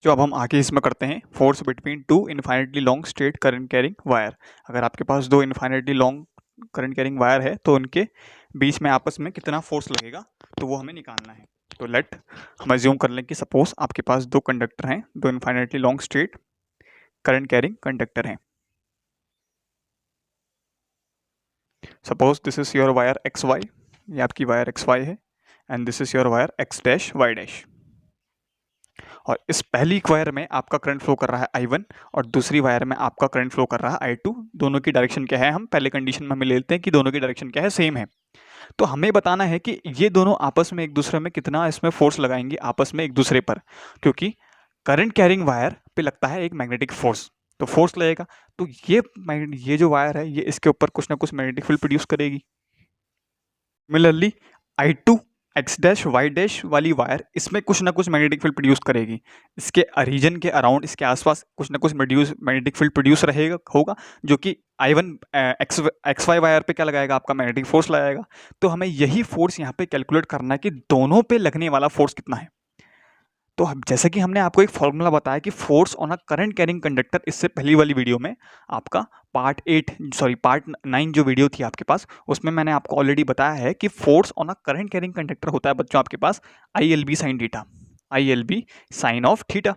जो अब हम आगे इसमें करते हैं, force between two infinitely long straight current carrying wire. अगर आपके पास दो infinitely long current carrying wire है तो उनके बीच में आपस में कितना फोर्स लगेगा तो वो हमें निकालना है। तो लेट हम अज्यूम कर लें कि सपोज आपके पास दो कंडक्टर हैं, दो infinitely long straight current carrying conductor हैं। Suppose this is your wire X Y, ये आपकी वायर एक्स वाई है, and this is your wire X dash Y dash. और इस पहली वायर में आपका करंट फ्लो कर रहा है I1 और दूसरी वायर में आपका करंट फ्लो कर रहा है I2। दोनों की डायरेक्शन क्या है, हम पहले कंडीशन में हमें ले लेते हैं कि दोनों की डायरेक्शन क्या है, सेम है। तो हमें बताना है कि ये दोनों आपस में एक दूसरे में कितना इसमें फोर्स लगाएंगे आपस में एक दूसरे पर, क्योंकि करंट कैरिंग वायर पे लगता है एक मैग्नेटिक फोर्स, तो फोर्स लगेगा। तो ये जो वायर है ये इसके ऊपर कुछ ना कुछ मैग्नेटिक फील्ड प्रोड्यूस करेगी। Similarly I2 X dash Y dash वाली वायर इसमें कुछ ना कुछ मैग्नेटिक फील्ड प्रोड्यूस करेगी। इसके रीजन के अराउंड, इसके आसपास कुछ ना कुछ मैग्नेटिक फील्ड प्रोड्यूस रहेगा होगा, जो कि I1 एक्स वाई वायर पे क्या लगाएगा, आपका मैग्नेटिक फोर्स लगाएगा। तो हमें यही फोर्स यहाँ पे कैलकुलेट करना है कि दोनों पे लगने वाला फोर्स कितना है। तो जैसे कि हमने आपको एक फॉर्मूला बताया कि force on a current carrying conductor, इससे पहली वाली वीडियो में आपका पार्ट 9 जो वीडियो थी आपके पास, उसमें मैंने आपको ऑलरेडी बताया है कि force on a current carrying conductor होता है बच्चों आपके पास ILB sine theta, ILB sine of theta,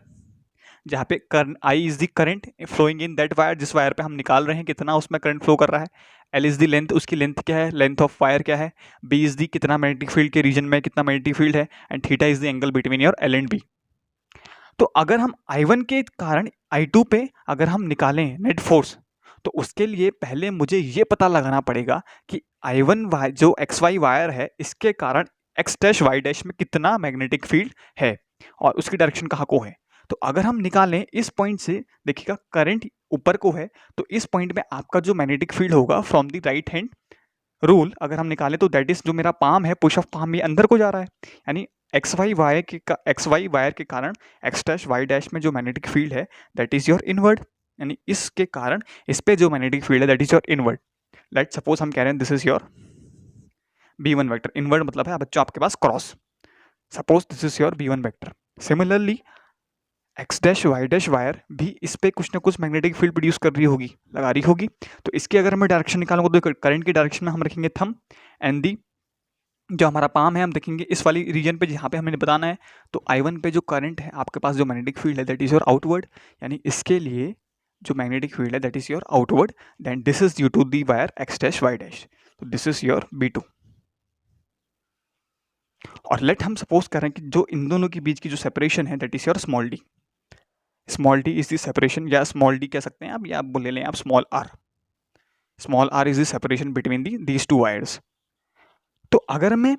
जहाँ पे I is the current flowing in that wire, जिस वायर पे हम निकाल रहे हैं कितना उसमें करंट फ्लो कर रहा है। एल इज द लेंथ, उसकी लेंथ क्या है, लेंथ ऑफ वायर क्या है। बी इज द कितना मैग्नेटिक फील्ड के रीजन में कितना मैग्नेटिक फील्ड है, and theta is the angle between your L and B. तो अगर हम I1 के कारण I2 पे अगर हम निकालें नेट फोर्स, तो उसके लिए पहले मुझे ये पता लगाना पड़ेगा कि I1 जो XY वायर है इसके कारण X डैश Y डैश में कितना मैग्नेटिक फील्ड है और उसकी डायरेक्शन कहाँ को है। तो अगर हम निकालें इस पॉइंट से, देखिएगा करंट ऊपर को है, तो इस पॉइंट में आपका जो मैग्नेटिक फील्ड होगा from the right hand rule अगर हम निकालें तो दैट इज जो मेरा पाम है, पुश ऑफ पाम, ये अंदर को जा रहा है, यानी एक्स वाई वायर के कारण एक्स डैश वाई डैश में जो मैग्नेटिक फील्ड है दैट इज योर इनवर्ड, यानी इसके कारण इस पे जो मैग्नेटिक फील्ड है that is your inward. Let suppose हम कह रहे हैं this is your B1 vector, inward मतलब है बच्चों आपके पास cross, suppose this is your B1 vector. Similarly X dash Y dash wire भी इस पे कुछ ना कुछ मैग्नेटिक फील्ड प्रोड्यूस कर रही होगी, लगा रही होगी। तो इसकी अगर मैं डायरेक्शन निकालूंगा तो करंट की डायरेक्शन में हम रखेंगे थंब, एंड दी जो हमारा पाम है हम देखेंगे इस वाली रीजन पे जहाँ पे हमें बताना है। तो I1 पे जो करंट है आपके पास, जो मैग्नेटिक फील्ड है दैट इज योर आउटवर्ड, यानी इसके लिए जो मैग्नेटिक फील्ड है that is your outward, then this is due to the wire X dash Y dash, तो दिस इज योर B2। और लेट हम सपोज कर रहे हैं कि जो इन दोनों के बीच की जो सेपरेशन है that is your small D, small D is the separation, या स्मॉल डी कह सकते हैं आप, या आप ले लें आप small R is the separation between these two wires. तो अगर मैं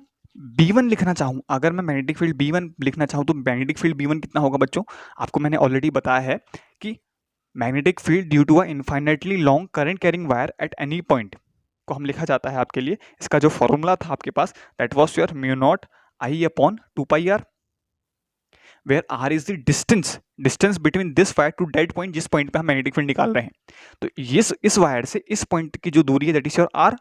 B1 लिखना चाहूँ, अगर मैं मैग्नेटिक फील्ड B1 लिखना चाहूँ तो मैग्नेटिक फील्ड B1 कितना होगा बच्चों, आपको मैंने ऑलरेडी बताया है कि magnetic field due to a infinitely long current carrying wire at any point को हम लिखा जाता है आपके लिए, इसका जो फॉर्मूला था आपके पास that was your mu not I upon 2πr, where r is the distance between this wire to that point, जिस पॉइंट पे हम मैग्नेटिक फील्ड निकाल रहे हैं। तो इस वायर से इस पॉइंट की जो दूरी है दैट इज योर r,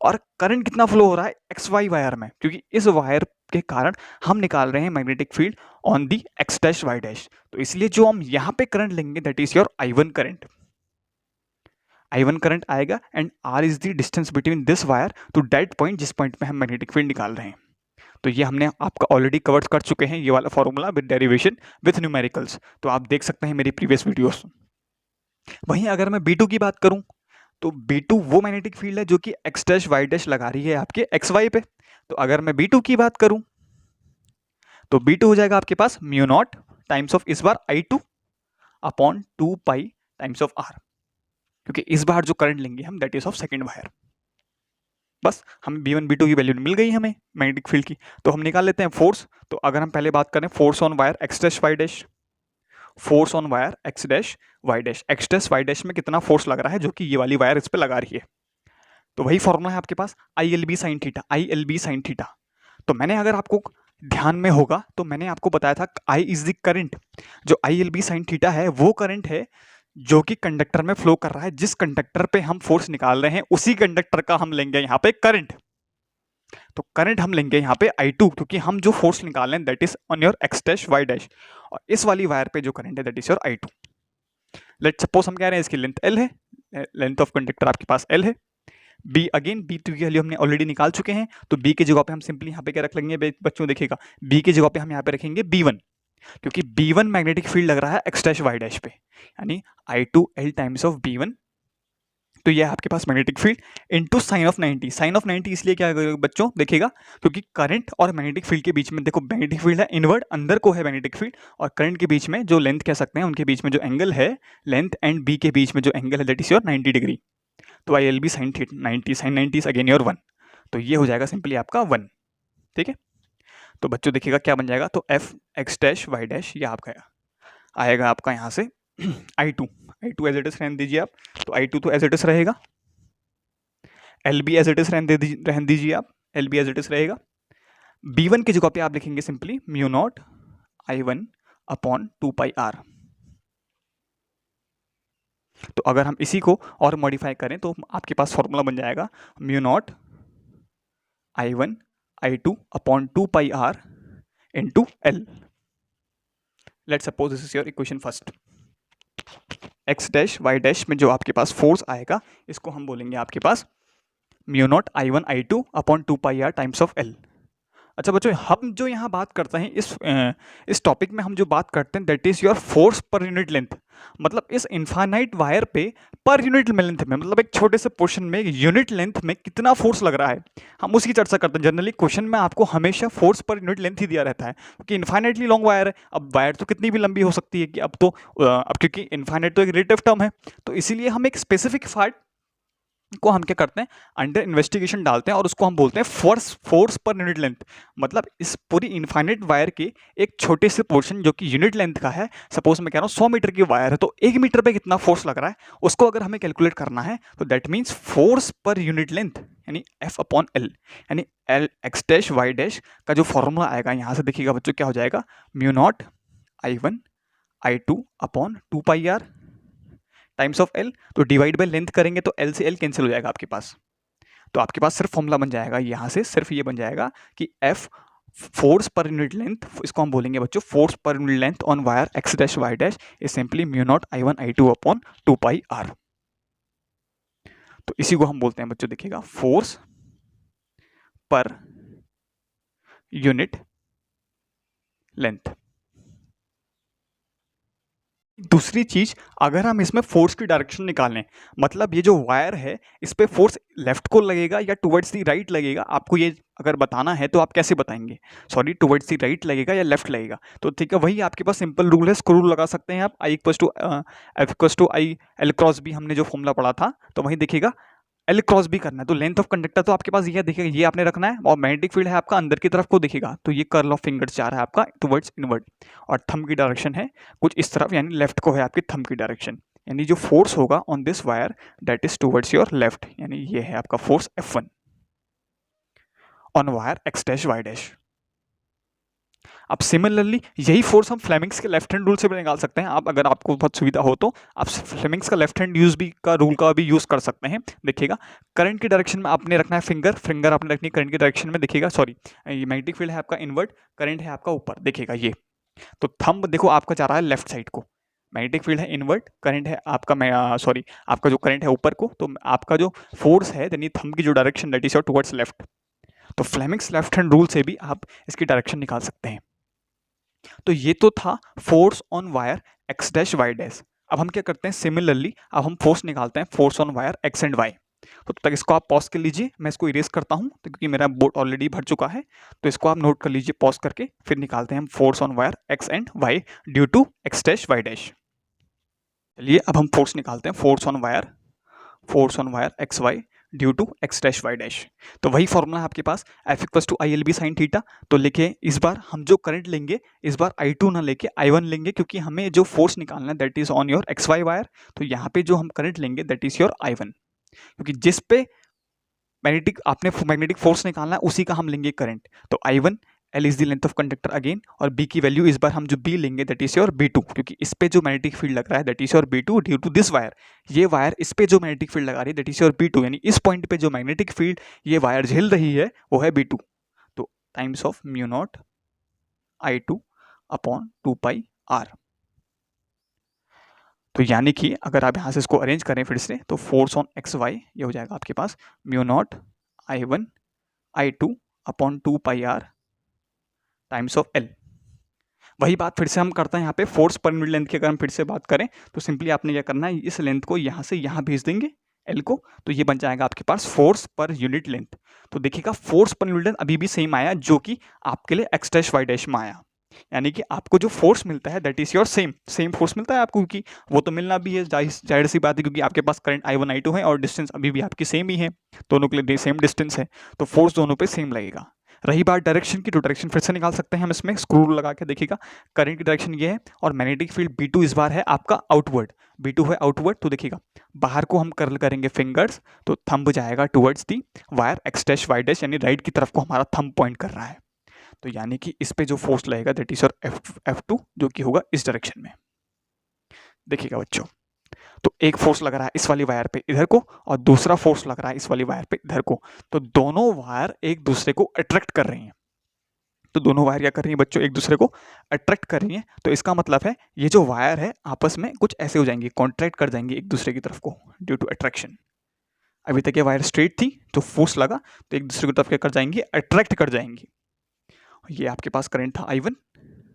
और करंट कितना फ्लो हो रहा है एक्स वाई वायर में, क्योंकि इस वायर के कारण हम निकाल रहे हैं magnetic field on the X dash Y dash. तो इसलिए जो हम यहाँ पे करंट लेंगे that is your I1 current, I1 current आएगा, and R is the distance between this wire to that point, जिस पॉइंट पे हम मैग्नेटिक फील्ड निकाल रहे हैं। तो ये हमने आपका ऑलरेडी कवर कर चुके हैं, ये वाला formula with derivation with numericals, तो आप देख सकते हैं मेरी प्रीवियस वीडियोस। वहीं अगर मैं B2 की बात करूं तो B2 वो मैग्नेटिक फील्ड है जो कि एक्स डैश वाई डैश लगा रही है आपके एक्स वाई पे। तो अगर मैं B2 की बात करूं तो B2 हो जाएगा आपके पास म्यू नॉट टाइम्स ऑफ इस बार I2 upon 2π times of R, क्योंकि इस बार जो करंट लेंगे हम that is of second wire. बस हम B1 B2 की वैल्यू मिल गई हमें मैग्नेटिक फील्ड की, तो हम निकाल लेते हैं फोर्स। तो अगर हम पहले बात करें force on wire X dash Y dash, force on wire X dash Y dash, X dash Y dash में कितना फोर्स लग रहा है जो कि ये वाली वायर इस पे लगा रही है। तो वही फॉर्मूला है आपके पास ILB sine theta, ILB sine theta. तो मैंने अगर आपको ध्यान में होगा तो मैंने आपको बताया था I इज द करंट, जो ILB साइन थीटा है वो करंट है जो कि कंडक्टर में फ्लो कर रहा है, जिस कंडक्टर पे हम फोर्स निकाल रहे हैं उसी कंडक्टर का हम लेंगे यहाँ पे करंट। तो करंट हम लेंगे यहाँ पे I2, क्योंकि हम जो फोर्स निकाल रहे हैं that is on your x dash y dash, और इस वाली वायर पे जो करंट है that is your I2। Late suppose हम कह रहे हैं इसकी लेंथ L है, लेंथ ऑफ कंडक्टर आपके पास L है। B अगेन B की वैल्यू हमने ऑलरेडी निकाल चुके हैं, तो B की जगह पे हम सिंपली यहाँ पे क्या रख लेंगे बच्चों, देखिएगा B की जगह पे हम यहाँ पे रखेंगे B1, क्योंकि B1 मैग्नेटिक फील्ड लग रहा है x डैश y डैश पे, यानी I2L टाइम्स ऑफ B1। तो ये है आपके पास magnetic field into sine of 90। Sine of 90 इसलिए क्या बच्चों देखिएगा, क्योंकि करंट और मैग्नेटिक फील्ड के बीच में, देखो मैग्नेटिक फील्ड है इनवर्ड, अंदर को है मैग्नेटिक फील्ड, और करंट के बीच में जो लेंथ कह सकते हैं उनके बीच में जो एंगल है, लेंथ एंड बी के बीच में जो एंगल है दैट इज योर 90 डिग्री। तो I L B sine 90, sine 90 is again your 1, तो ये हो जाएगा सिंपली आपका 1। ठीक है, तो बच्चों देखिएगा क्या बन जाएगा, तो F X dash Y dash ये आपका आएगा आपका यहाँ से I2 एज इट इज रहने दीजिए आप, तो I2 तो एज इट इज रहेगा, L B as it is रहने दीजिए आप, L B as it is रहेगा। B1 की जगह पे आप लिखेंगे simply mu not I1 upon 2πr। तो अगर हम इसी को और मॉडिफाई करें तो आपके पास फॉर्मूला बन जाएगा mu not I1 I2 upon 2πr into L. Let suppose this is your equation first. X dash Y dash में जो आपके पास फोर्स आएगा इसको हम बोलेंगे आपके पास mu not I1 I2 upon 2πr times of L. अच्छा बच्चों, हम जो यहाँ बात करते हैं इस टॉपिक में हम जो बात करते हैं that is your force per unit length, मतलब इस इनफाइनाइट वायर पे पर यूनिट लेंथ में, मतलब एक छोटे से पोर्शन में यूनिट लेंथ में कितना फोर्स लग रहा है, हम उसकी चर्चा करते हैं। जनरली क्वेश्चन में आपको हमेशा फोर्स पर यूनिट लेंथ ही दिया रहता है, क्योंकि इनफाइनाइटली लॉन्ग वायर है। अब वायर तो कितनी भी लंबी हो सकती है कि अब क्योंकि इनफाइनाइट तो एक रिलेटिव टर्म है, तो इसीलिए हम एक स्पेसिफिक पार्ट को हम क्या करते हैं, अंडर इन्वेस्टिगेशन डालते हैं और उसको हम बोलते हैं फोर्स पर यूनिट लेंथ। मतलब इस पूरी इनफाइनाइट वायर के एक छोटे से पोर्शन जो कि यूनिट लेंथ का है, सपोज मैं कह रहा हूँ 100 मीटर की वायर है, तो 1 मीटर पे कितना फोर्स लग रहा है उसको अगर हमें कैलकुलेट करना है तो that means force per unit length यानी F अपॉन एल, यानी L X dash Y dash का जो फॉर्मूला आएगा यहाँ से देखिएगा बच्चों क्या हो जाएगा, mu not I1 I2 upon 2πr times of L. तो डिवाइड बाय लेंथ करेंगे तो एल से एल कैंसिल हो जाएगा आपके पास, तो आपके पास सिर्फ फॉर्मूला बन जाएगा यहाँ से, सिर्फ ये बन जाएगा कि F force per unit length, इसको हम बोलेंगे बच्चों force per unit length on wire X dash Y dash is simply mu not I1 I2 upon 2πr। तो इसी को हम बोलते हैं बच्चों देखिएगा फोर्स पर यूनिट लेंथ। दूसरी चीज, अगर हम इसमें फोर्स की डायरेक्शन निकालें, मतलब ये जो वायर है इस पे फोर्स लेफ्ट को लगेगा या टुवर्ड्स दी राइट लगेगा, आपको ये अगर बताना है तो आप कैसे बताएंगे, सॉरी टुवर्ड्स दी राइट लगेगा या लेफ्ट लगेगा, तो ठीक है वही आपके पास सिंपल रूल है, स्क्रू रूल लगा सकते हैं आप, I equals to F equals to I L क्रॉस B हमने जो फॉर्मूला पढ़ा था, तो वही देखिएगा एल क्रॉस भी करना है, तो लेंथ ऑफ कंडक्टर तो आपके पास ये देखिएगा ये आपने रखना है, और मैग्नेटिक फील्ड है आपका अंदर की तरफ को देखिएगा, तो ये कर्ल ऑफ फिंगर्स जा रहा है आपका टुवर्ड्स इनवर्ड, और थंब की डायरेक्शन है कुछ इस तरफ, यानी लेफ्ट को है आपकी थंब की डायरेक्शन, यानी जो फोर्स होगा on this wire that is towards your left, यानी ये है आपका force F1 on wire X dash Y dash. अब सिमिलरली यही फोर्स हम फ्लेमिंग्स के लेफ्ट हैंड रूल से भी निकाल सकते हैं, आप अगर आपको बहुत सुविधा हो तो आप फ्लेमिंग्स का लेफ्ट हैंड यूज भी का रूल का भी यूज कर सकते हैं। देखिएगा करंट की डायरेक्शन में आपने रखना है फिंगर आपने रखनी है करंट की डायरेक्शन में, देखिएगा सॉरी ये मैग्नेटिक फील्ड है आपका इनवर्ट, करंट है आपका ऊपर, देखिएगा ये तो थंब देखो आपका जा रहा है लेफ्ट साइड को, मैग्नेटिक फील्ड है इनवर्ट, करंट है आपका सॉरी आपका जो करंट है ऊपर को, तो आपका जो फोर्स है यानी थंब की जो direction that is towards left, तो फ्लेमिंग्स लेफ्ट हैंड रूल से भी आप इसकी डायरेक्शन निकाल सकते हैं। तो ये तो था force on wire X dash Y dash. अब हम क्या करते हैं, सिमिलरली अब हम फोर्स निकालते हैं force on wire X and Y. तो तब तक इसको आप पॉज कर लीजिए, मैं इसको इरेज करता हूं तो क्योंकि मेरा बोर्ड ऑलरेडी भर चुका है, तो इसको आप नोट कर लीजिए पॉज करके, फिर निकालते हैं हम force on wire X and Y due to X dash Y dash. चलिए अब हम फोर्स निकालते हैं force on wire X Y due to X dash Y dash. तो वही फॉर्मूला है आपके पास F equals to ILB sine theta. तो लिखे इस बार हम जो करंट लेंगे इस बार I2 ना लेके I1 लेंगे, क्योंकि हमें जो फोर्स निकालना है that is on your X Y wire, तो यहाँ पे जो हम करंट लेंगे दैट इज योर I1, क्योंकि जिस पे मैग्नेटिक फोर्स निकालना है उसी का हम लेंगे करंट, तो I1 L is the length of conductor again, और B की वैल्यू इस बार हम जो B लेंगे दैट इज योर B2, क्योंकि इस पे जो मैग्नेटिक फील्ड लग रहा है that is your B2 due to this wire. ये वायर इस पे जो मैग्नेटिक फील्ड लगा रही है दैट इज योर B2, यानी इस पॉइंट पे जो मैग्नेटिक फील्ड ये वायर झेल रही है वो है B2। तो times of mu naught I2 upon 2 pi R। तो यानी कि अगर आप यहाँ से इसको अरेंज करें फिर से, तो फोर्स ऑन एक्स वाई ये हो जाएगा आपके पास mu not I1 I2 upon 2 pi R times of L। वही बात फिर से हम करते हैं यहाँ पे फोर्स पर यूनिट लेंथ की अगर हम फिर से बात करें तो सिंपली आपने क्या करना है, इस लेंथ को यहाँ से यहाँ भेज देंगे L को, तो ये बन जाएगा आपके पास फोर्स पर यूनिट लेंथ। तो देखिएगा फोर्स पर यूनिट लेंथ अभी भी सेम आया जो कि आपके लिए एक्स डैश वाई डैश में आया, यानी कि आपको जो फोर्स मिलता है that is your same force मिलता है आपको, क्योंकि वो तो मिलना भी है, जाहिर सी बात है, क्योंकि आपके पास करंट I1 I2 है और डिस्टेंस अभी भी आपकी सेम ही है, दोनों के लिए सेम डिस्टेंस है, तो फोर्स दोनों पे सेम लगेगा। रही बात डायरेक्शन की, तो डायरेक्शन फिर से निकाल सकते हैं हम इसमें, स्क्रू लगा के देखिएगा करंट की डायरेक्शन ये है और मैग्नेटिक फील्ड B2 इस बार है आपका आउटवर्ड, B2 है आउटवर्ड, तो देखिएगा बाहर को हम कर्ल करेंगे फिंगर्स, तो थंब जाएगा towards the wire X dash Y dash, यानी राइट की तरफ को हमारा थंब पॉइंट कर रहा है। तो यानी कि इस पे जो फोर्स लगेगा दैट इज योर F2 जो कि होगा इस डायरेक्शन में। देखिएगा बच्चों, तो एक फोर्स लग रहा है इस वाली वायर पे इधर को और दूसरा फोर्स लग रहा है इस वाली वायर पे इधर को, तो दोनों वायर एक दूसरे को अट्रैक्ट कर रही हैं। तो दोनों वायर क्या कर रही हैं बच्चों, एक दूसरे को अट्रैक्ट कर रही हैं। तो इसका मतलब है ये जो वायर है आपस में कुछ ऐसे हो जाएंगी, कॉन्ट्रैक्ट कर जाएंगी एक दूसरे की तरफ को ड्यू टू अट्रैक्शन। अभी तक ये वायर स्ट्रेट थी तो फोर्स लगा तो एक दूसरे की तरफ क्या कर जाएंगी, अट्रैक्ट कर जाएंगी। ये आपके पास करंट था I1,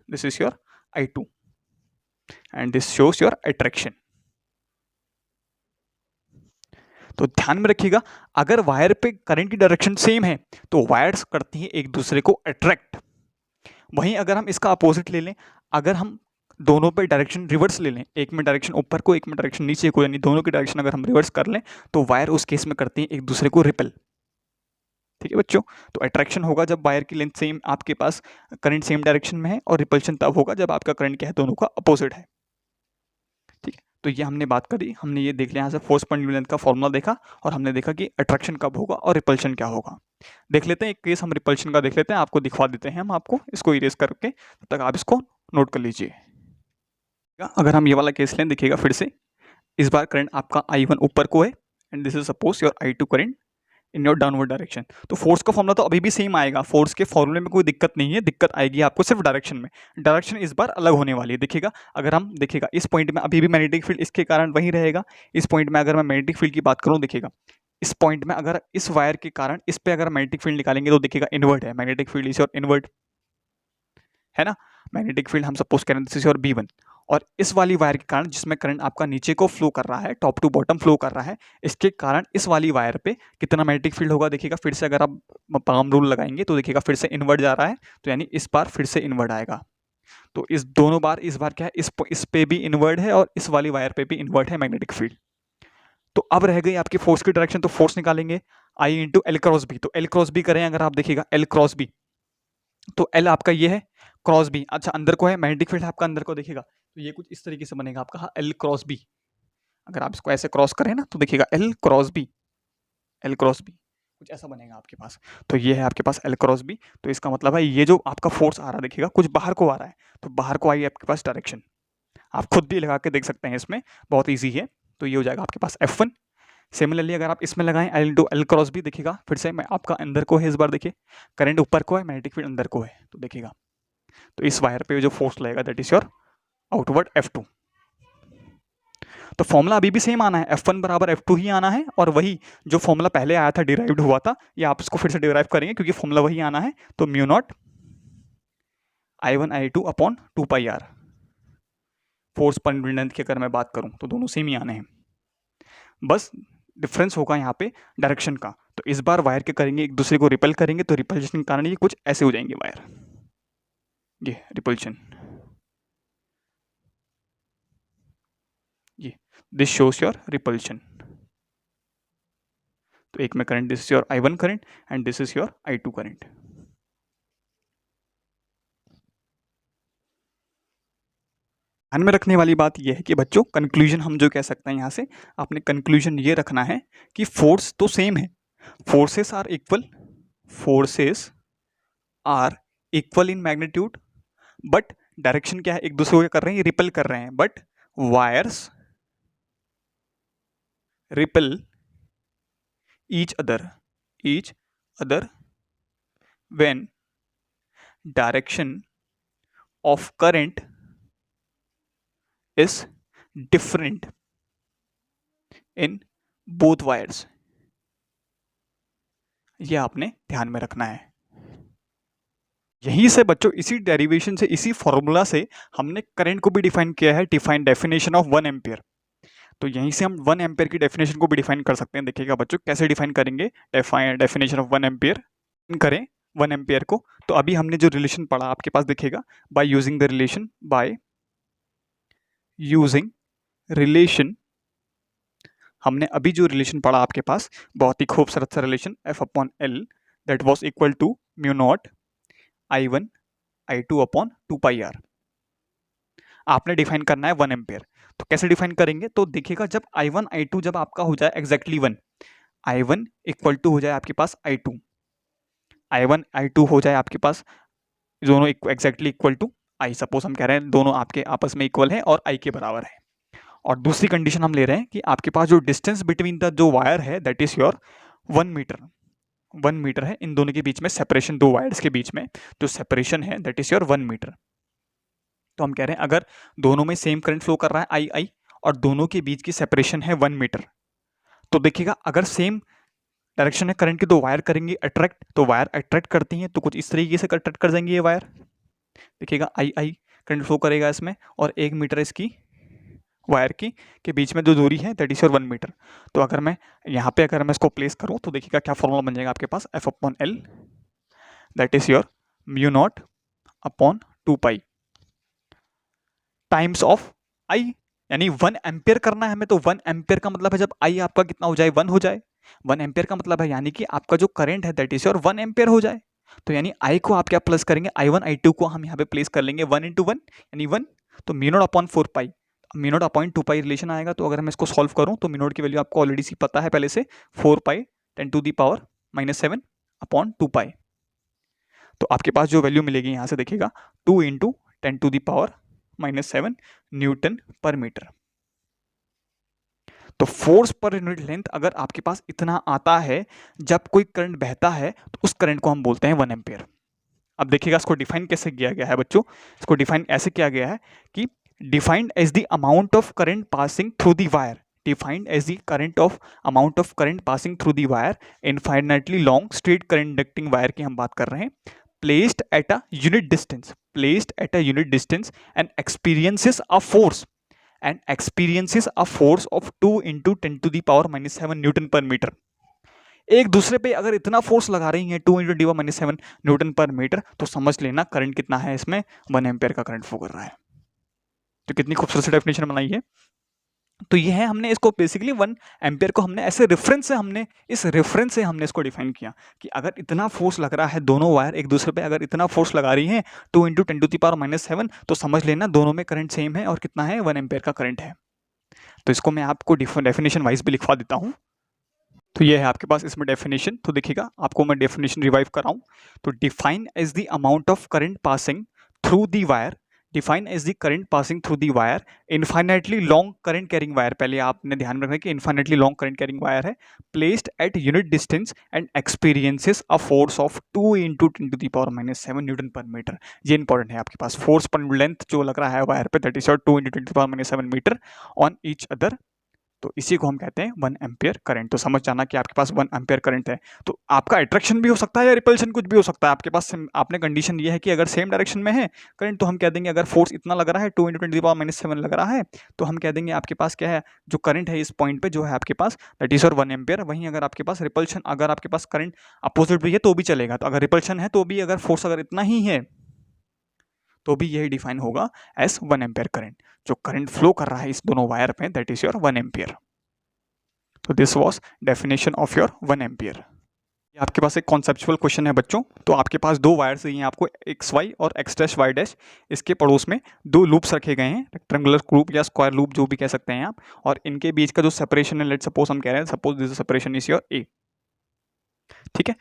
this is your I2 and this shows your attraction. तो ध्यान में रखिएगा अगर वायर पे करंट की डायरेक्शन सेम है तो वायर्स करती हैं एक दूसरे को अट्रैक्ट। वहीं अगर हम इसका अपोजिट ले लें, अगर हम दोनों पे डायरेक्शन रिवर्स ले लें, एक में डायरेक्शन ऊपर को एक में डायरेक्शन नीचे को, यानी दोनों की डायरेक्शन अगर हम रिवर्स कर लें तो वायर उस केस में करती हैं एक दूसरे को रिपेल। ठीक है बच्चों, तो अट्रैक्शन होगा जब वायर की लेंथ सेम, आपके पास करंट सेम डायरेक्शन में है, और रिपल्शन तब होगा जब आपका करंट क्या है, दोनों का अपोजिट है। ठीक है, तो ये हमने बात करी, हमने ये देख लिया यहाँ से फोर्स पर यूनिट लेंथ का फॉर्मूला देखा, और हमने देखा कि अट्रैक्शन कब होगा और रिपल्शन क्या होगा। देख लेते हैं एक केस, हम रिपल्शन का देख लेते हैं, आपको दिखवा देते हैं हम आपको, इसको इरेज करके, तब तक आप इसको नोट कर लीजिए। अगर हम ये वाला केस लें, देखिएगा फिर से, इस बार करंट आपका I1 ऊपर को है and this is suppose your I2 current in your downward direction. तो फोर्स का फॉर्मूला तो अभी भी सेम आएगा, फोर्स के फॉर्मूले में कोई दिक्कत नहीं है, दिक्कत आएगी आपको सिर्फ डायरेक्शन में। डायरेक्शन इस बार अलग होने वाली है। देखिएगा अगर हम देखिएगा इस पॉइंट में अभी भी मैग्नेटिक फील्ड इसके कारण वही रहेगा। इस पॉइंट में अगर मैं मैग्नेटिक फील्ड की बात करूँ, देखिएगा इस पॉइंट में अगर इस वायर के कारण इस पे अगर मैग्नेटिक फील्ड निकालेंगे तो देखिएगा इनवर्ट है, magnetic field is your invert है ना। मैग्नेटिक फील्ड हम सपोज करें दिस इज योर B1, और इस वाली वायर के कारण जिसमें करंट आपका नीचे को फ्लो कर रहा है, टॉप टू बॉटम फ्लो कर रहा है, इसके कारण इस वाली वायर पे कितना मैग्नेटिक फील्ड होगा, देखिएगा फिर से अगर आप पाम रूल लगाएंगे तो देखिएगा फिर से इनवर्ट जा रहा है, तो यानी इस बार फिर से इनवर्ट आएगा। तो इस दोनों बार, इस बार क्या है, इस पे भी इनवर्ट है और इस वाली वायर पे भी इनवर्ट है मैग्नेटिक फील्ड। तो अब रह गई आपकी फोर्स की डायरेक्शन, तो फोर्स निकालेंगे I into L cross B. तो एल क्रॉस बी करें अगर आप देखिएगा एल क्रॉस बी, तो एल आपका ये है, क्रॉस बी अच्छा अंदर को है, मैग्नेटिक फील्ड आपका अंदर को, देखिएगा तो ये कुछ इस तरीके से बनेगा आपका एल क्रॉस बी। अगर आप इसको ऐसे क्रॉस करें ना तो देखिएगा L cross B, L cross B कुछ ऐसा बनेगा आपके पास। तो ये है आपके पास एल क्रॉस बी। तो इसका मतलब है ये जो आपका फोर्स आ रहा है, देखिएगा कुछ बाहर को आ रहा है, तो बाहर को आई आपके पास डायरेक्शन, आप खुद भी लगा के देख सकते हैं, इसमें बहुत ईजी है। तो ये हो जाएगा आपके पास F1। सिमिलरली अगर आप इसमें लगाएं L into L cross B, देखिएगा फिर से मैं आपका अंदर को है, इस बार देखिए करंट ऊपर को है, मैग्नेटिक फील्ड अंदर को है, तो देखिएगा तो इस वायर पे जो फोर्स लगेगा that is your outward F2। तो फॉर्मूला अभी भी सेम आना है, F1 बराबर F2 ही आना है, और वही जो फॉर्मूला पहले आया था डिराइव्ड हुआ था, ये आप इसको फिर से डिराइव करेंगे क्योंकि फॉर्मूला वही आना है। तो mu naught I1 I2 upon 2 pi R। Force per unit length की अगर मैं बात करूं तो दोनों सेम ही आने हैं, बस डिफरेंस होगा यहाँ पे डायरेक्शन का। तो इस बार वायर के करेंगे एक दूसरे को रिपेल करेंगे, तो रिपल्शन के कारण ये कुछ ऐसे हो जाएंगे वायर, ये रिपल्शन, ये दिस शोज योर रिपल्शन। तो एक में current this is your I1 current and this is your I2 current. ध्यान में रखने वाली बात यह है कि बच्चों कंक्लूजन हम जो कह सकते हैं यहाँ से, आपने कंक्लूजन ये रखना है कि फोर्स तो सेम है, forces are equal, forces are equal in magnitude, but direction क्या है, एक दूसरे को क्या कर रहे हैं, रिपेल कर रहे हैं, but wires repel each other when direction of current is different in both wires। ये आपने ध्यान में रखना है। यहीं से बच्चों, इसी डेरिवेशन से, इसी फॉर्मूला से हमने करंट को भी डिफाइन किया है, डिफाइन डेफिनेशन ऑफ 1 एम्पियर। तो यहीं से हम 1 एम्पियर की डेफिनेशन को भी डिफाइन कर सकते हैं। देखिएगा बच्चों कैसे डिफाइन करेंगे डेफिनेशन ऑफ 1 एम्पियर करें 1 एम्पियर को। तो अभी हमने जो रिलेशन पढ़ा आपके पास दिखेगा, by using the relation, by using relation, हमने अभी जो रिलेशन पढ़ा आपके पास, बहुत ही खूबसूरत सा relation, F upon L that was equal to mu not I1 I2 upon 2 pi R. आपने डिफाइन करना है 1 एम्पियर। तो कैसे डिफाइन करेंगे, तो देखिएगा जब I1 I2 जब आपका हो जाए एग्जैक्टली 1, I1 इक्वल टू हो जाए आपके पास I2, I1 I2 हो जाए आपके पास दोनों exactly equal to I, suppose हम कह रहे हैं दोनों आपके आपस में इक्वल है और I के बराबर है। और दूसरी कंडीशन हम ले रहे हैं कि आपके पास जो डिस्टेंस बिटवीन द जो वायर है that is your 1 metre, 1 metre है इन दोनों के बीच में सेपरेशन, दो वायर्स के बीच में जो सेपरेशन है दैट इज योर 1 मीटर। तो हम कह रहे हैं अगर दोनों में सेम करंट फ्लो कर रहा है आई और दोनों के बीच की सेपरेशन है 1 मीटर, तो देखिएगा अगर सेम डायरेक्शन है करंट की तो वायर करेंगे अट्रैक्ट, तो वायर अट्रैक्ट करती हैं तो कुछ इस तरीके से अट्रैक्ट कर जाएंगे ये वायर। देखिएगा आई करंट फ्लो करेगा इसमें और 1 मीटर इसकी वायर की के बीच में जो दूरी है दैट इज योर 1 मीटर। तो अगर मैं यहाँ पे अगर मैं इसको प्लेस करूँ तो देखिएगा क्या फॉर्मूला बन जाएगा आपके पास, F upon L that is your mu not upon 2 pi times of I, यानी 1 एम्पियर करना है हमें। तो 1 एम्पियर का मतलब है जब आई आपका कितना हो जाए, 1 हो जाए। 1 एम्पियर का मतलब है यानी कि आपका जो करंट है दैट इज योर 1 एम्पियर हो जाए। तो यानी आई को आप क्या प्लस करेंगे, I1 I2 को हम यहाँ पे प्लेस कर लेंगे 1 इंटू 1 यानी 1, तो mu not upon 4 pi, mu not upon 2 pi relation आएगा। तो अगर मैं इसको सॉल्व करूँ तो म्यू नॉट की वैल्यू आपको ऑलरेडी सी पता है पहले से, 4 पाई 10 टू दी पावर -7 अपॉन 2 पाई। तो आपके पास जो वैल्यू मिलेगी यहाँ से देखिएगा 2 into 10 to the power -7 newton पर मीटर। तो फोर्स पर यूनिट लेंथ अगर आपके पास इतना आता है जब कोई करंट बहता है तो उस करंट को हम बोलते हैं 1 एम्पियर। अब देखिएगा इसको डिफाइन कैसे किया गया है बच्चों, इसको डिफाइन ऐसे किया गया है कि defined as the amount of current passing through the wire, defined as the current of amount of current passing through the wire, infinitely long straight conducting wire की हम बात कर रहे हैं, placed at a unit distance, placed at a unit distance and experiences a force of 2 into 10 to the power -7 newton पर metre. एक दूसरे पे अगर इतना फोर्स लगा रही है 2 into 10 to the power -7 newton पर मीटर, तो समझ लेना करंट कितना है इसमें, 1 एम्पियर का करंट फ्लो कर रहा है। तो कितनी खूबसूरत सी डेफिनेशन बनाई है। तो ये है, हमने इसको बेसिकली 1 एम्पियर को हमने ऐसे रेफरेंस से हमने इसको डिफाइन किया कि अगर इतना फोर्स लग रहा है, दोनों वायर एक दूसरे पे अगर इतना फोर्स लगा रही हैं 2 into 10 to the power -7, तो समझ लेना दोनों में करंट सेम है और कितना है, 1 एम्पियर का करंट है। तो इसको मैं आपको डेफिनेशन वाइज भी लिखवा देता हूँ। तो ये है आपके पास इसमें डेफिनेशन। तो देखिएगा आपको मैं डेफिनेशन रिवाइव कराऊं तो define as the amount of current passing through the wire, define as the current passing through the wire, infinitely long current carrying wire, पहले आपने ध्यान में रखना है कि infinitely long current carrying wire है, placed at unit distance and experiences a force of 2 into 10 to the power -7 newton पर metre. ये इंपॉर्टेंट है, आपके पास फोर्स पर लेंथ जो लग रहा है वायर पे that is 2 into 10 to the power -7 metre on each other, तो इसी को हम कहते हैं 1 एम्पियर करंट। तो समझ जाना कि आपके पास 1 एम्पियर करंट है। तो आपका अट्रैक्शन भी हो सकता है या रिपल्शन कुछ भी हो सकता है आपके पास। आपने कंडीशन ये है कि अगर सेम डायरेक्शन में है करंट तो हम कह देंगे अगर फोर्स इतना लग रहा है 2 into 10 to the power -7 लग रहा है तो हम कह देंगे आपके पास क्या है, जो करंट है इस पॉइंट पे जो है आपके पास दैट इज 1 एम्पियर। वहीं अगर आपके पास रिपल्शन, अगर आपके पास करंट अपोजिट भी है तो भी चलेगा। तो अगर रिपल्शन है तो भी अगर फोर्स अगर इतना ही है तो भी यही डिफाइन होगा एज 1 एम्पियर करंट। जो करंट फ्लो कर रहा है इस दोनों वायर पे दैट इज योर 1 एम्पियर। तो this was definition of your 1 ampere. ये आपके पास एक कॉन्सेप्चुअल क्वेश्चन है बच्चों। तो आपके पास दो वायर्स हैं, आपको एक्स वाई और एक्स डैश वाई डैश, इसके पड़ोस में दो लूप्स रखे गए हैं, रेक्टेंगुलर लूप या स्क्वायर लूप जो भी कह सकते हैं आप, और इनके बीच का जो सेपरेशन है, लेट सपोज हम कह रहे हैं suppose this separation is your A, ठीक है।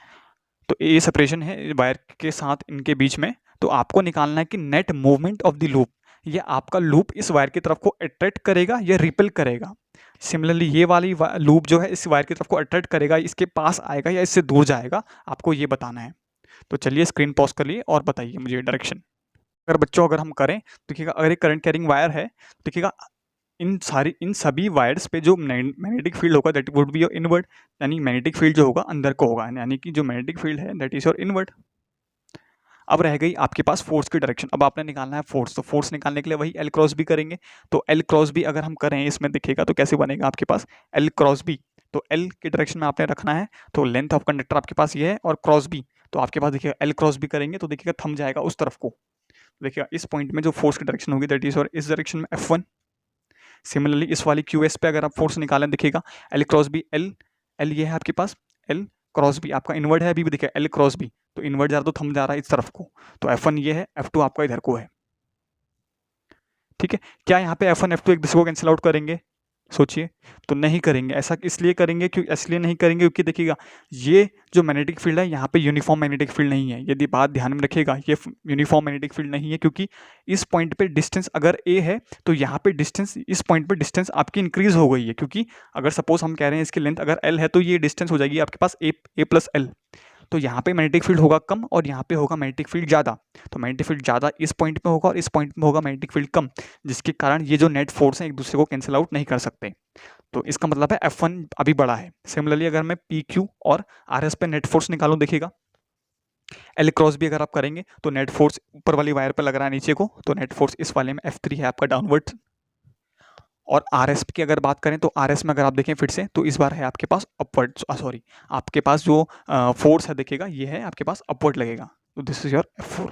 तो ए सेपरेशन है वायर के साथ इनके बीच में, तो आपको निकालना है कि net movement of the loop, ये आपका लूप इस वायर की तरफ को अट्रैक्ट करेगा या रिपेल करेगा। सिमिलरली ये वाली लूप जो है इस वायर की तरफ को अट्रैक्ट करेगा, इसके पास आएगा या इससे दूर जाएगा, आपको ये बताना है। तो चलिए स्क्रीन पॉज कर लिए और बताइए मुझे डायरेक्शन। अगर हम करें देखिएगा, अगर एक करंट कैरिंग वायर है, देखिएगा इन सभी वायर्स पे जो मैग्नेटिक फील्ड होगा that would be your inward, यानी मैग्नेटिक फील्ड जो होगा अंदर को होगा, यानी कि जो मैग्नेटिक फील्ड है दैट इज योर इनवर्ड। अब रह गई आपके पास फोर्स की डायरेक्शन। अब आपने निकालना है फोर्स, तो फोर्स निकालने के लिए वही एल क्रॉस बी करेंगे। तो एल क्रॉस बी अगर हम करें इसमें देखिएगा तो कैसे बनेगा आपके पास एल क्रॉस बी, तो एल की डायरेक्शन में आपने रखना है, तो लेंथ ऑफ कंडक्टर आपके पास ये है, और क्रॉस बी तो आपके पास देखिएगा एल क्रॉस बी करेंगे तो देखिएगा थम जाएगा उस तरफ को। देखिएगा इस पॉइंट में जो फोर्स की डायरेक्शन होगी दैट इज और इस डायरेक्शन में F1। सिमिलरली इस वाली QS पे अगर आप फोर्स निकालें देखिएगा एल क्रॉस बी, एल ये है आपके पास, एल क्रॉस बी आपका इनवर्ड है, अभी भी देखिए एल क्रॉस बी, तो इनवर्ड जा रहा तो थम जा रहा है इस तरफ को, तो F1 ये है, F2 आपका इधर को है। ठीक है, क्या यहाँ पे F1 F2 एक दूसरे को कैंसिल आउट करेंगे? सोचिए, तो नहीं करेंगे। ऐसा इसलिए करेंगे इसलिए नहीं करेंगे क्योंकि देखिएगा ये जो मैग्नेटिक फील्ड है यहाँ पे यूनिफॉर्म मैग्नेटिक फील्ड नहीं है। यदि बात ध्यान में रखिएगा, ये यूनिफॉर्म मैग्नेटिक फील्ड नहीं है क्योंकि इस पॉइंट पे डिस्टेंस अगर a है तो यहाँ पे डिस्टेंस, इस पॉइंट पे डिस्टेंस आपकी इंक्रीज हो गई है, क्योंकि अगर सपोज हम कह रहे हैं इसकी लेंथ अगर l है तो ये डिस्टेंस हो जाएगी आपके पास a प्लस l, तो यहाँ पे मैग्नेटिक फील्ड होगा कम और यहाँ पे होगा मैग्नेटिक फील्ड ज़्यादा। तो मैग्नेटिक फील्ड ज़्यादा इस पॉइंट पे होगा और इस पॉइंट में होगा मैग्नेटिक फील्ड कम, जिसके कारण ये जो नेट फोर्स है एक दूसरे को कैंसिल आउट नहीं कर सकते। तो इसका मतलब है F1 अभी बड़ा है। सिमिलरली अगर मैं PQ और RS पे नेट फोर्स निकालूं, देखिएगा L क्रॉस भी अगर आप करेंगे तो नेट फोर्स ऊपर वाली वायर पे लग रहा है नीचे को, तो नेट फोर्स इस वाले में F3 है आपका डाउनवर्ड। और RS की अगर बात करें तो RS में अगर आप देखें फिर से तो इस बार है आपके पास अपवर्ड, सॉरी आपके पास जो फोर्स है देखिएगा ये है आपके पास अपवर्ड लगेगा, तो दिस इज योर F4।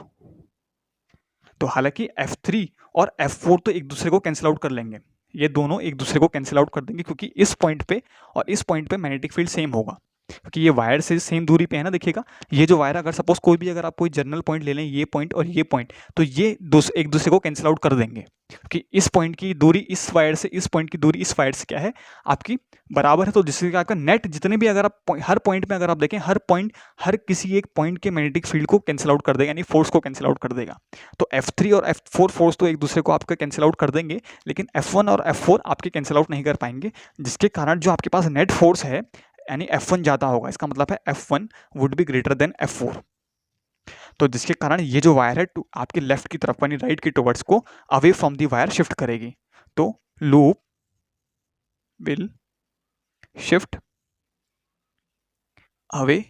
तो हालांकि F3 और F4 तो एक दूसरे को कैंसिल आउट कर लेंगे, ये दोनों एक दूसरे को कैंसिल आउट कर देंगे क्योंकि इस पॉइंट पे और इस पॉइंट पे मैग्नेटिक फील्ड सेम होगा, क्योंकि ये वायर से सेम दूरी पे है ना। देखिएगा ये जो वायर अगर सपोज कोई भी अगर आप कोई जनरल पॉइंट ले लें, ये पॉइंट और ये पॉइंट, तो ये एक दूसरे को कैंसिल आउट कर देंगे क्योंकि इस पॉइंट की दूरी इस वायर से, इस पॉइंट की दूरी इस वायर से क्या है आपकी बराबर है। तो जिससे आपका नेट जितने भी अगर आप हर पॉइंट में अगर आप देखें, हर पॉइंट हर किसी एक पॉइंट के मैग्नेटिक फील्ड को कैंसिल आउट कर देगा, यानी फोर्स को कैंसिल आउट कर देगा। तो F3 और F4 फोर्स तो एक दूसरे को आपका कैंसिल आउट कर देंगे, लेकिन F1 और F4 आपके कैंसिल आउट नहीं कर पाएंगे, जिसके कारण जो आपके पास नेट फोर्स है यानी F1 ज़्यादा होगा। इसका मतलब है F1 would be greater than F4। तो जिसके कारण ये जो वायर है आपके लेफ्ट की तरफ यानी राइट की टुवर्ड्स को away from the wire shift करेगी। तो loop will shift away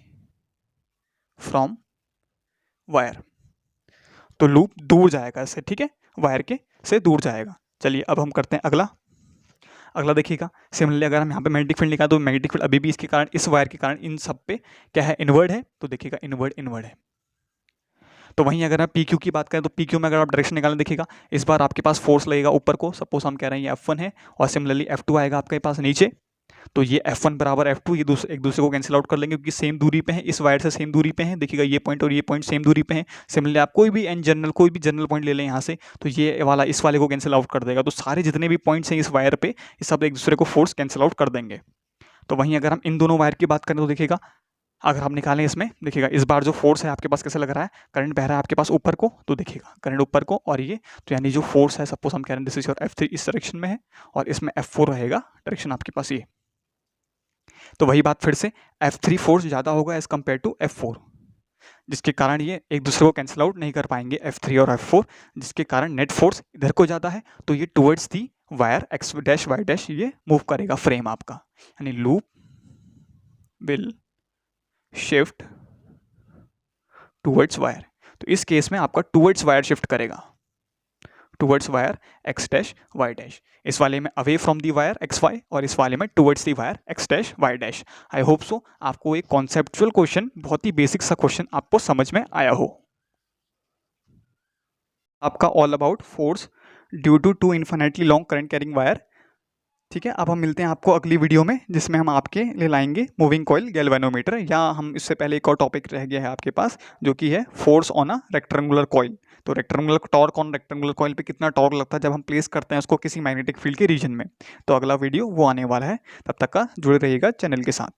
from wire, तो लूप दूर जाएगा इससे, ठीक है, वायर के से दूर जाएगा। चलिए अब हम करते हैं अगला देखिएगा। सिमिलरली अगर हम यहाँ पे मैग्नेटिक फील्ड निकालें तो मैग्नेटिक फील्ड अभी भी इसके कारण, इस वायर के कारण इन सब पे क्या है, इनवर्ड है, तो देखिएगा इनवर्ड है। तो वहीं अगर हम PQ की बात करें तो PQ में अगर आप डायरेक्शन निकालें देखिएगा इस बार आपके पास फोर्स लगेगा ऊपर को, सपोज हम कह रहे हैं ये F1 है और सिमिलरली F2 आएगा आपके पास नीचे, तो ये F1 बराबर F2 ये एक दूसरे को कैंसिल आउट कर लेंगे क्योंकि सेम दूरी पे हैं, इस वायर से सेम दूरी पे हैं। देखिएगा ये पॉइंट और ये पॉइंट सेम दूरी पे हैं। सिमिलरली आप कोई भी जनरल पॉइंट ले लें यहाँ से, तो ये वाला इस वाले को कैंसिल आउट कर देगा। तो सारे जितने भी पॉइंट्स हैं इस वायर पे, ये सब एक दूसरे को फोर्स कैंसिल आउट कर देंगे। तो वहीं अगर हम इन दोनों वायर की बात करें तो देखिएगा अगर हम निकालें इसमें, देखिएगा इस बार जो फोर्स है आपके पास कैसे लग रहा है, करंट बह रहा है आपके पास ऊपर को, तो देखिएगा करंट ऊपर को, और ये तो यानी जो फोर्स है सपोज हम कह रहे हैं दिस इज योर F3 इस डायरेक्शन में है और इसमें F4 रहेगा डायरेक्शन आपके पास ये। तो वही बात फिर से F3 फोर्स ज़्यादा होगा एज कम्पेयर टू F4, जिसके कारण ये एक दूसरे को कैंसिल आउट नहीं कर पाएंगे F3 और F4, जिसके कारण नेट फोर्स इधर को ज़्यादा है, तो ये towards the wire X dash Y dash ये मूव करेगा फ्रेम आपका, यानी loop will shift towards wire. तो इस केस में आपका टुवर्ड्स वायर शिफ्ट करेगा, towards wire X dash Y dash, इस वाले में away from the wire XY और इस वाले में towards the wire X dash Y dash. I hope so आपको एक कॉन्सेप्चुअल क्वेश्चन, बहुत ही बेसिक सा क्वेश्चन आपको समझ में आया हो। आपका all about force due to two infinitely long current carrying wire. ठीक है, अब हम मिलते हैं आपको अगली वीडियो में, जिसमें हम आपके लिए लाएंगे मूविंग कॉइल गैल्वेनोमीटर, या हम इससे पहले एक और टॉपिक रह गया है आपके पास जो कि है force on a rectangular coil. तो rectangular torque on rectangular coil पे कितना टॉर्क लगता है जब हम प्लेस करते हैं उसको किसी मैग्नेटिक फील्ड के रीजन में। तो अगला वीडियो वो आने वाला है, तब तक का जुड़े रहिएगा चैनल के साथ।